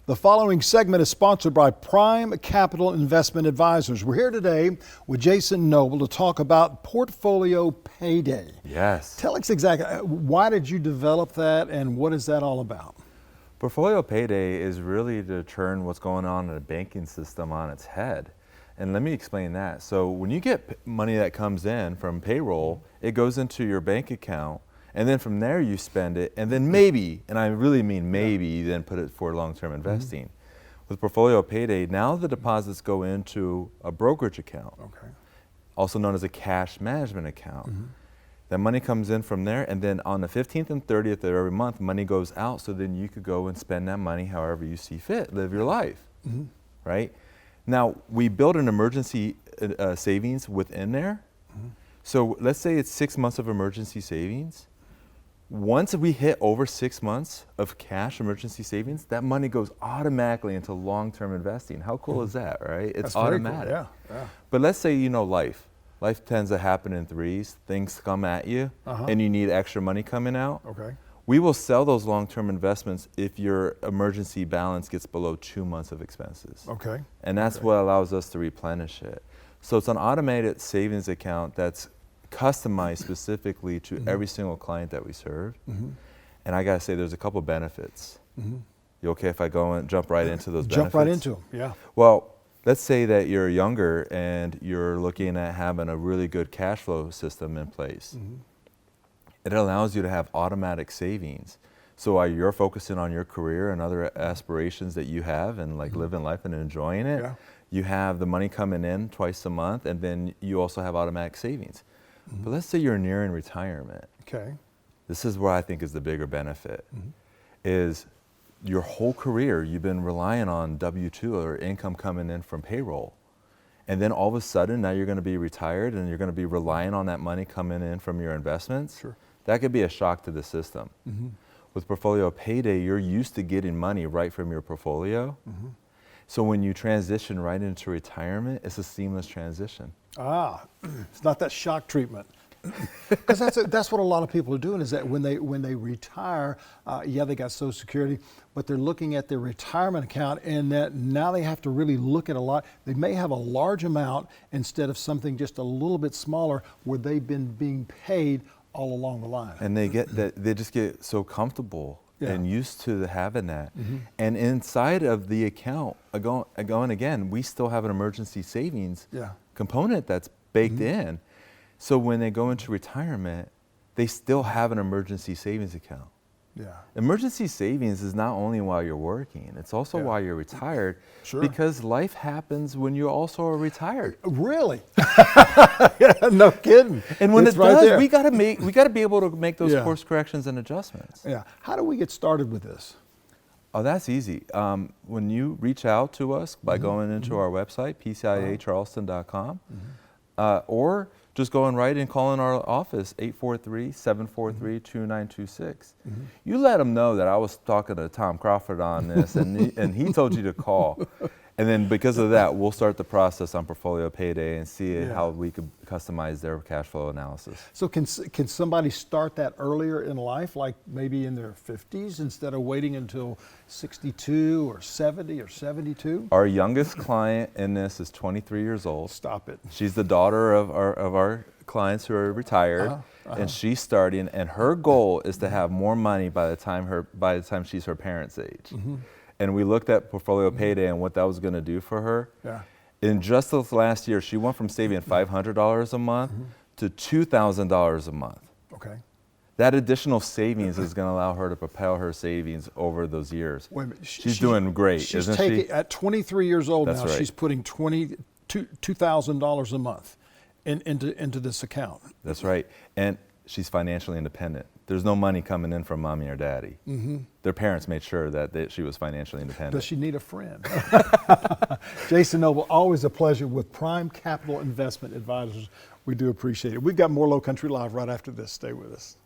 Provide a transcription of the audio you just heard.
The following segment is sponsored by Prime Capital Investment Advisors. We're here today with Jason Noble to talk about Portfolio Payday. Yes. Tell us exactly, why did you develop that and what is that all about? Portfolio Payday is really to turn what's going on in the banking system on its head. And let me explain that. So when you get money that comes in from payroll, it goes into your bank account, and then from there you spend it, and then maybe, and I really mean maybe, you then put it for long-term investing. With Portfolio Payday, now the deposits go into a brokerage account, also known as a cash management account. That money comes in from there, and then on the 15th and 30th of every month, money goes out, so then you could go and spend that money however you see fit, live your life, right? Now, we build an emergency savings within there. So let's say it's 6 months of emergency savings. Once we hit over 6 months of cash emergency savings, that money goes automatically into long-term investing. How cool is that, right? It's That's automatic. very cool. Yeah. But let's say you know life. Life tends to happen in threes. Things come at you, and you need extra money coming out. We will sell those long-term investments if your emergency balance gets below 2 months of expenses. And that's what allows us to replenish it. So it's an automated savings account that's customized specifically to every single client that we serve. And I gotta say, there's a couple benefits. You okay if I go and jump right into those benefits? Jump right into them, yeah. Well, let's say that you're younger and you're looking at having a really good cash flow system in place. It allows you to have automatic savings. So while you're focusing on your career and other aspirations that you have and like living life and enjoying it, you have the money coming in twice a month, and then you also have automatic savings. But let's say you're nearing retirement. This is where I think is the bigger benefit, is your whole career you've been relying on W-2 or income coming in from payroll. And then all of a sudden now you're gonna be retired and you're gonna be relying on that money coming in from your investments. That could be a shock to the system. With Portfolio Payday, you're used to getting money right from your portfolio. So when you transition right into retirement, it's a seamless transition. It's not that shock treatment. Because that's what a lot of people are doing, is that when they retire, they got Social Security, but they're looking at their retirement account, and that now they have to really look at a lot. They may have a large amount instead of something just a little bit smaller where they've been being paid all along the line. And they get that, they just get so comfortable and used to having that. And inside of the account, again, we still have an emergency savings component that's baked in. So when they go into retirement, they still have an emergency savings account. Emergency savings is not only while you're working, it's also while you're retired, because life happens when you also are retired. Really? No kidding. And when it does, we gotta be able to make those course corrections and adjustments. How do we get started with this? Oh, that's easy. When you reach out to us by going into our website, pciacharleston.com, or just going right and calling our office, 843-743-2926. You let them know that I was talking to Tom Crawford on this, and he told you to call. And then because of that, we'll start the process on Portfolio Payday and see how we could customize their cash flow analysis. So can somebody start that earlier in life, like maybe in their 50s, instead of waiting until 62 or 70 or 72? Our youngest client in this is 23 years old. Stop it. She's the daughter of our clients who are retired, and she's starting, and her goal is to have more money by the time she's her parents' age. And we looked at Portfolio Payday and what that was going to do for her. In just this last year, she went from saving $500 a month to $2,000 a month. That additional savings is going to allow her to propel her savings over those years. Wait a minute. She's doing great, isn't she? At 23 years old now, right. she's putting $2,000 a month into this account. That's right. And she's financially independent. There's no money coming in from mommy or daddy. Their parents made sure that she was financially independent. Does she need a friend? Jason Noble, always a pleasure with Prime Capital Investment Advisors. We do appreciate it. We've got more Lowcountry Live right after this. Stay with us.